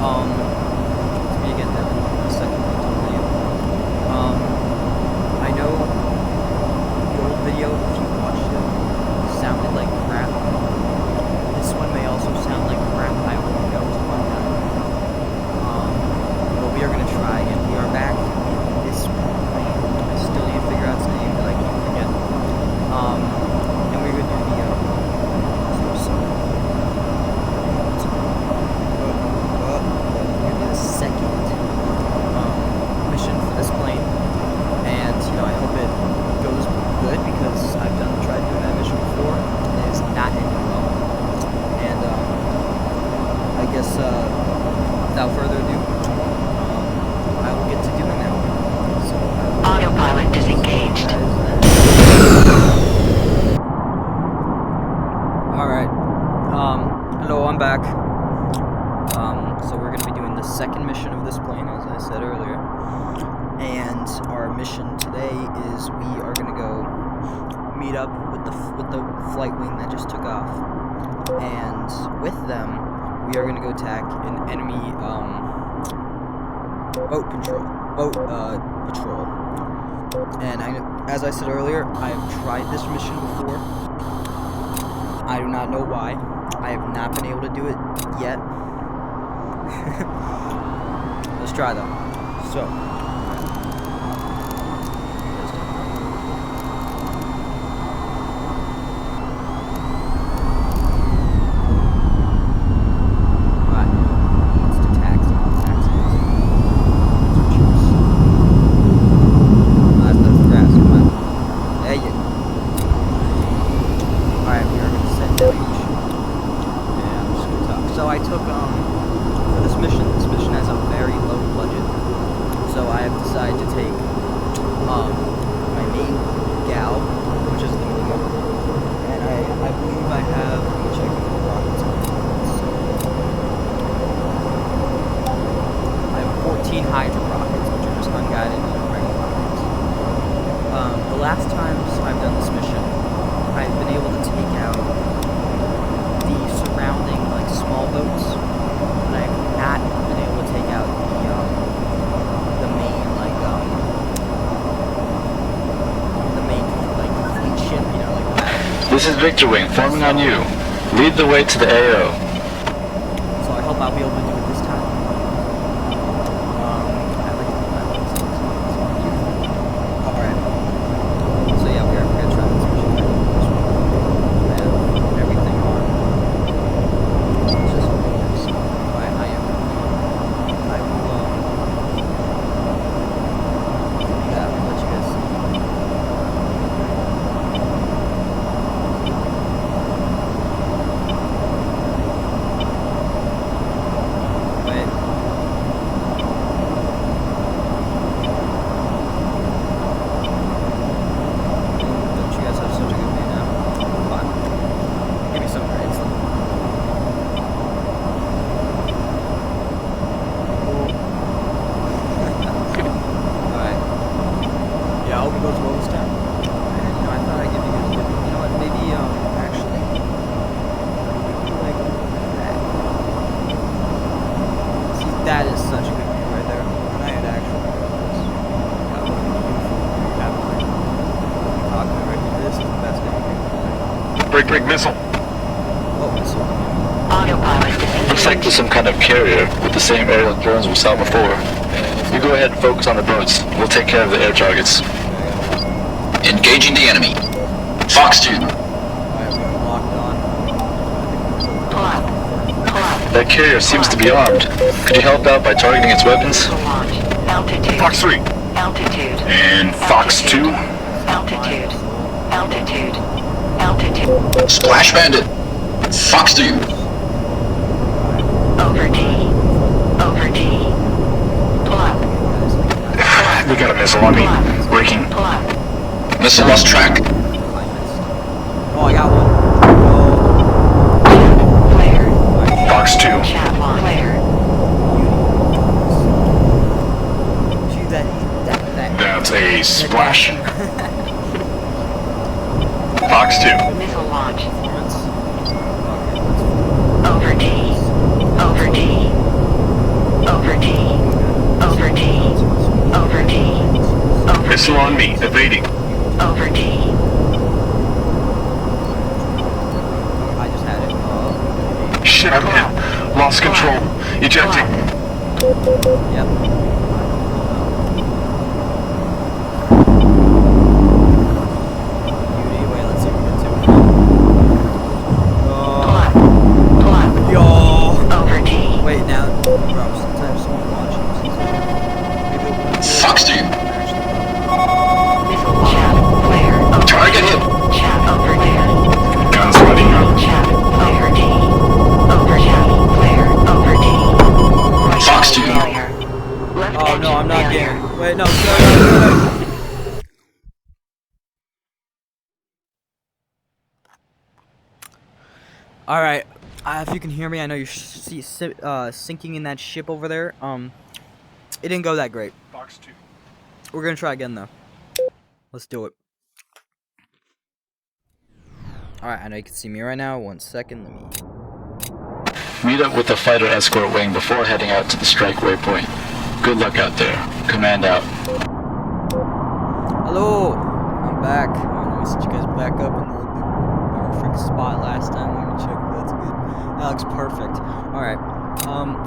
It's me again, Devin. The second video. I know the old video, if you watched it, sounded like crap. This one may also sound like crap. I only know it's one time. But we are gonna try again. We are back in this plane. I still need to figure out its name, but I keep forgetting. And we're gonna do the second mission for this plane, and I hope it goes good because I've tried doing that mission before and it is not ending well. And I guess without further ado, I will get to doing that one. So autopilot disengaged. All right. Hello, I'm back. So we're going to be doing the second mission of this plane, as I said earlier. And our mission today is we are going to go meet up with the flight wing that just took off. And with them, we are going to go attack an enemy boat patrol. And as I said earlier, I have tried this mission before. I do not know why. I have not been able to do it yet. Let's try though. So. So I took, for this mission has a very low budget, so I have decided to take, my main gal, which is the medium, and I believe I have, let me check the rockets on it. So, I have 14 Hydra rockets, which are just unguided, regular rockets. The last times I've done this mission, I've been able to take out the surrounding small boats, but I have not been able to take out the main fleet ship, the battle. This is Victor Wing, forming on you. Lead the way to the AO. So I hope I'll be able to do it this time. Alright. So yeah, we're gonna try this mission. I have everything on. That is such a good view right there. And I had actually this is the best thing. Break missile. Oh, missile. Autopilot disengaged. Looks like there's some kind of carrier with the same aerial drones we saw before. You go ahead and focus on the boats. We'll take care of the air targets. Engaging the enemy. Fox 2. Alright, we're locked on. Pull up. That carrier seems to be armed. Could you help out by targeting its weapons? Launch. Altitude. Fox 3. Altitude. And Fox 2. Altitude. Altitude. Altitude. Splash Bandit. Fox 2. Over D. Over D. Pull up. We got a missile on me. Braking. Pull up. Missile lost track. Oh, I got one. Flare. Fox 2. Chat line. Flare. See that. That's a splash. Fox 2. Missile launch. Over D. Over D. Missile on me, evading. Over D. I just had it. Shit, I'm hit. Lost control. Ejecting. Yep. Beauty. Wait, let's see if we can do it. Yo. Over D. Wait, now, bro, since I have someone watching, maybe it won't be Fox 2. Missile chat. Flare. Over Target hit. Chat over there. Guns running up. Chat over D. Over chat. Flare. Over D. Right Fox side 2. failure. Left Oh engine no, I'm not failure. getting. Wait, no, no. All right, if you can hear me, I know you're sinking in that ship over there. It didn't go that great. Fox 2. We're gonna try again though. Let's do it. All right, I know you can see me right now. 1 second, let me. Meet up with the fighter escort wing before heading out to the strike waypoint. Good luck out there. Command out. Hello, I'm back. Let me set you guys back up in the perfect spot last time. Let me check if that's good. That looks perfect. All right.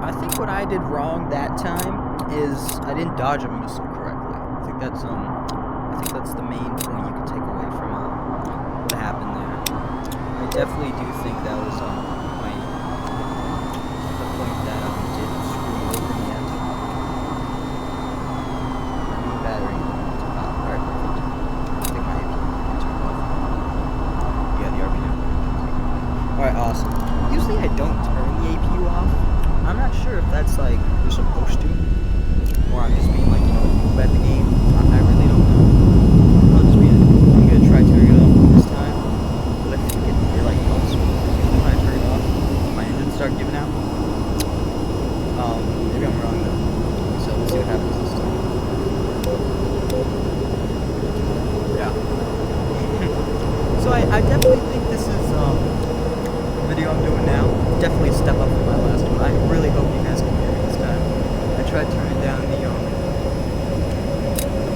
I think what I did wrong that time is I didn't dodge a missile correctly. I think that's the main point you can take away from what happened there. I definitely do think that was the point that did screw me over in the end. New battery. Alright, perfect. I think my APU turned off. Yeah, the RPM. Alright, awesome. Usually I don't turn the APU off. I'm not sure if that's like you're supposed to, or I'm just being like, you know, noob at the game. I really don't know. I'm gonna try turning it off this time. But I think it like helps me. Usually when I turn it off, my engines start giving out. Maybe I'm wrong though. So let's see what happens this time. Yeah. So I definitely think this is the video I'm doing now. Definitely a step up from my last one. I really hope you guys can hear me this time. I tried turning down the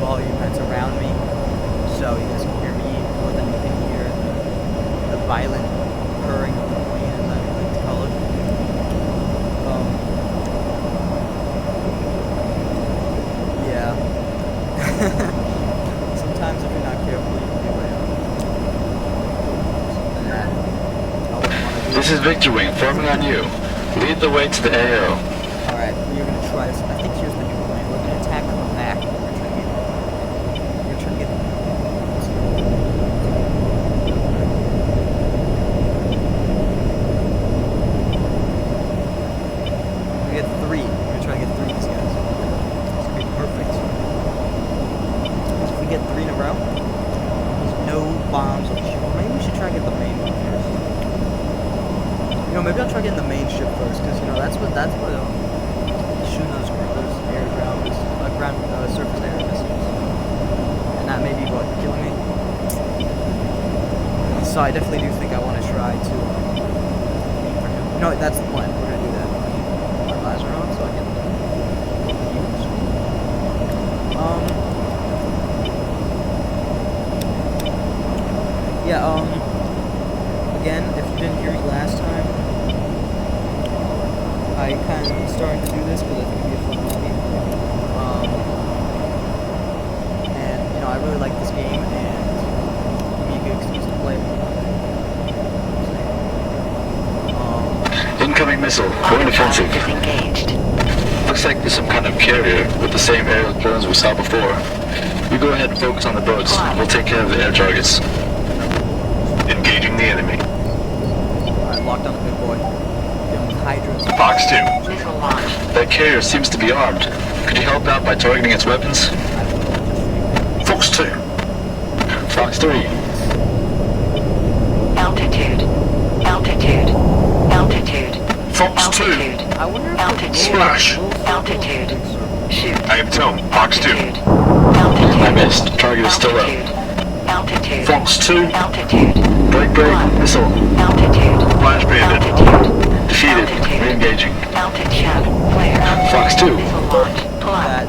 volume that's around me, so you guys can hear me more than you can hear the violent purring of the plane, as I like to call it. Yeah. Sometimes if you're not careful, you can do something that I wouldn't want to do. This is Victor Wing, forming on you. Lead the way to the AO. Alright, we're gonna try this. I think here's the new plan. We're gonna attack from the back. We're trying to get. We get 3. We're gonna try to get 3 of these guys. This could be perfect. If we get 3 in a row, there's no bombs on the ship. Maybe we should try to get the main one first. You know, maybe I'll try getting the main ship first, because you know that's what shooting those air ground surface air missiles, and that may be what killing me. So I definitely do think I want to try to. You know, that's the plan. We're gonna do that. My laser on, so I can use. Yeah. Again, if you didn't hear me last time, I kind of starting to do this because I think it'd be a fun hobby. And you know, I really like this game, and it'd be a good excuse to play. Incoming missile. Going offensive. Disengaged. Looks like there's some kind of carrier with the same aerial drones we saw before. You go ahead and focus on the boats. We'll take care of the air targets. Engaging the enemy. Alright, locked on the big boy. Get with Hydras. Fox 2. Missile launch. That carrier seems to be armed. Could you help out by targeting its weapons? Fox 2. Fox 3. Altitude. Altitude. Altitude. Fox 2. Altitude. I wonder if Altitude. Splash. Altitude. Shoot. I am Tom. Fox 2. Altitude. Altitude. I missed. Target is still up. Altitude. Fox 2. Altitude. Break, missile. Altitude. Flash bandit. Altitude. Defeated. Altitude. Re-engaging. Altitude. Flare. Fox 2. Missile launch. Pull up. that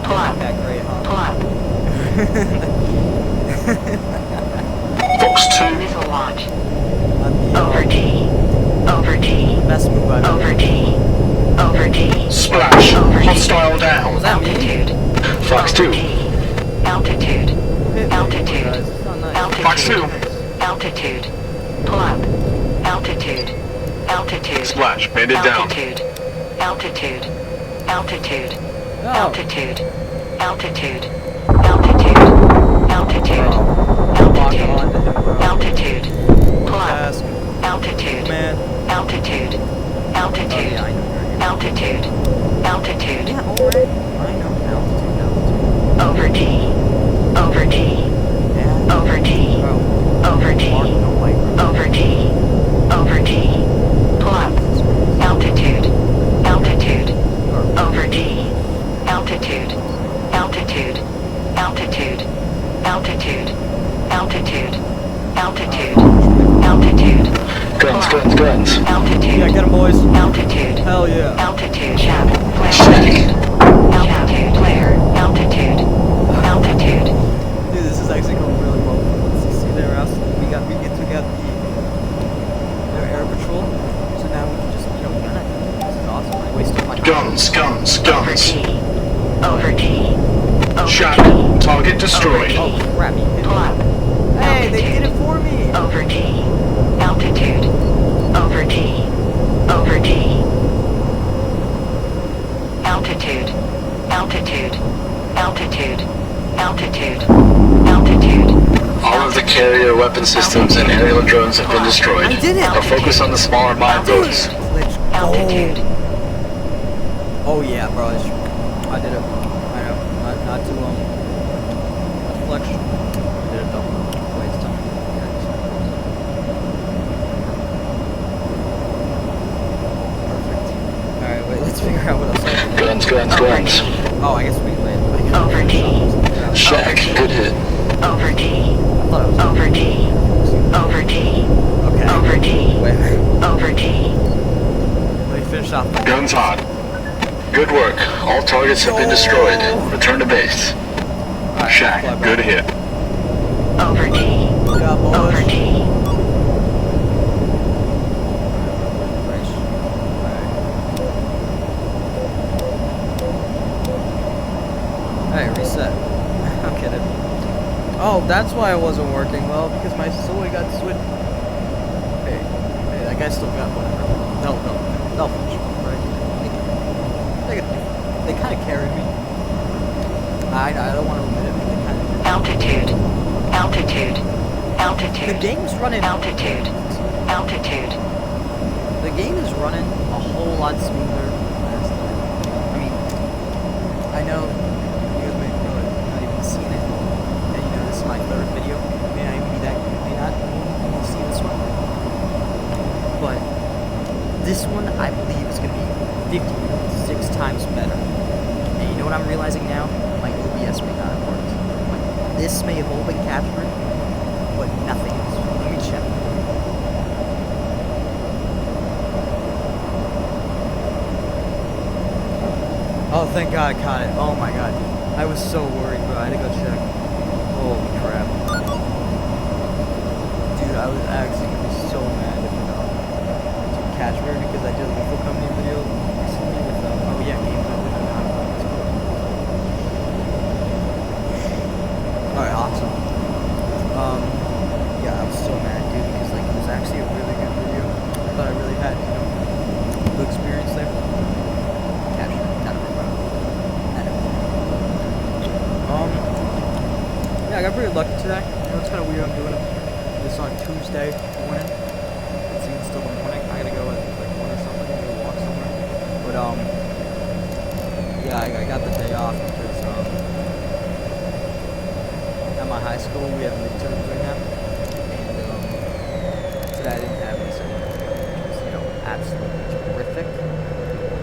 Pull up. that great, huh? Pull up. Fox 2. Missile launch. Not the, Over T. Over T. best move I've ever Over T. Over T. Splash. Over T. Hostile down. Was that me? Altitude. Fox Over 2. T. Altitude. Hit me, Altitude. guys. It's not nice. Altitude. Fox 2. Altitude. Pull up. Altitude. Altitude. Splash. Banded down. Altitude. Altitude. Altitude. No. Altitude. Altitude. Altitude. Altitude. Lock Altitude. on to him, bro. Altitude. Pull up. Task. Altitude. Man. Altitude. Oh, Altitude. yeah, I know where you're Altitude. Altitude. Yeah, alright. I know. Altitude. Over T. Over T. Yeah. Over T. Bro. Over T. Mark, no micro. Over T. Over T. Pull up. Altitude. Altitude. Over T. Altitude. Altitude. Altitude. Altitude. Altitude. Altitude. Altitude. Guns, guns, guns. Altitude. Yeah, get him, boys. Altitude. Hell yeah. Altitude. Shaft. Flare. Check. Altitude. Flare. Altitude. Altitude. Dude, this is actually going really well. Let's see there, else we took out the air patrol. So now we can just, run it. This is awesome. I wasted my Guns, guns, Over guns. T. Over T. Over Shot. T. Target destroyed. Oh crap, he hit Pull me. up. Hey, they did it for me. Over T. Altitude. Over T. Over T. Altitude. Altitude. Altitude. Altitude. Altitude. All of the carrier weapon systems and aerial drones have been destroyed. I did it. Now focus on the smaller mine boats. Let's go. Altitude. Oh yeah, bro. I did it. I know. Not too long. Flex. I did it though. Wait, it's time. Perfect. Alright, wait, let's figure out what else I can do. Guns, guns, Over guns. T. Oh, I guess we landed. Over T. Shack, good hit. Over T. I thought it was Over T. Over T. okay. Over T. Wait. Over T. Let me finish off. Guns hot. Good work. All targets have been destroyed. Return to base. Alright, Shack. fly back. Good hit. Over T. Good job, boys. Over T. Hey, reset. I'm kidding. Oh, that's why it wasn't working well, because my soy got switched. Hey, that guy still got whatever. They'll finish, right? They kind of carried me. I don't want to admit it, but they kind of. Altitude. Altitude. The Altitude. game's running. Altitude. Altitude. The game is running a whole lot smoother than last time. I mean, I know you guys may really not even seen it, and this is my third video. It may not even be that good. You may not even see this one, but this one I believe is going to be 56 times better. And you know what I'm realizing now? My OBS may not have worked. Like, this may have all been captured, but nothing else. Let me check. Oh, thank God I caught it. Oh my God. I was so worried, bro. I had to go check. Holy crap. Dude, I was actually gonna be so mad if it didn't catch me because I did a lethal company video recently with, oh yeah, game mode. Alright, awesome. Yeah, I was so mad, dude, because like it was actually a really good video. I thought I really had, good experience there. Capture, none of it, bro. None of it. Yeah, I got pretty lucky today. It's kind of weird I'm doing this on Tuesday morning. It's even still the morning. I gotta go at like 1 or something, go walk somewhere. But yeah, I got the day off because at my high school we have midterms right now, and today I didn't have any, so it was absolutely terrific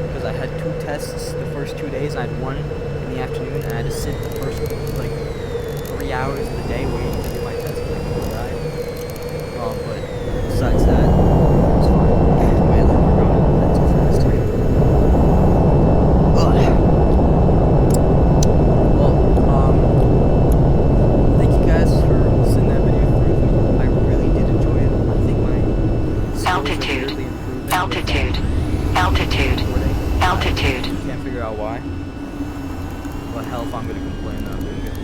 because I had 2 tests the first 2 days. I had one in the afternoon, and I had to sit the first like 3 hours of the day waiting to do my test. Like, but besides that, it was fine. Man, we're going that too fast. Well, But hell if I'm gonna complain that I'm doing good.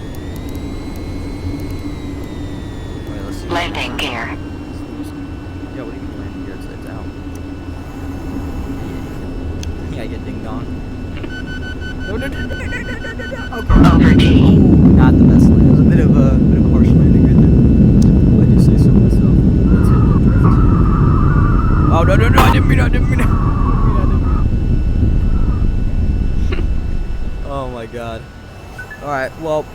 Wait, let's see. Landing gear. Yeah, what do you mean landing gear? It's out. Yeah, I get ding dong. No. Okay. Over T. Not the best land. It was a bit of a harsh landing right there. I do say so myself. Let's hit the drift. Oh no! I didn't mean. Oh my god. Alright, well,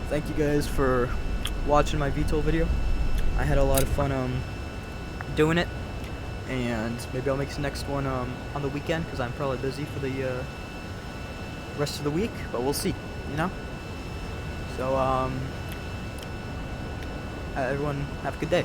thank you guys for watching my VTOL video. I had a lot of fun doing it, and maybe I'll make this next one on the weekend because I'm probably busy for the rest of the week, but we'll see, you know? So everyone have a good day.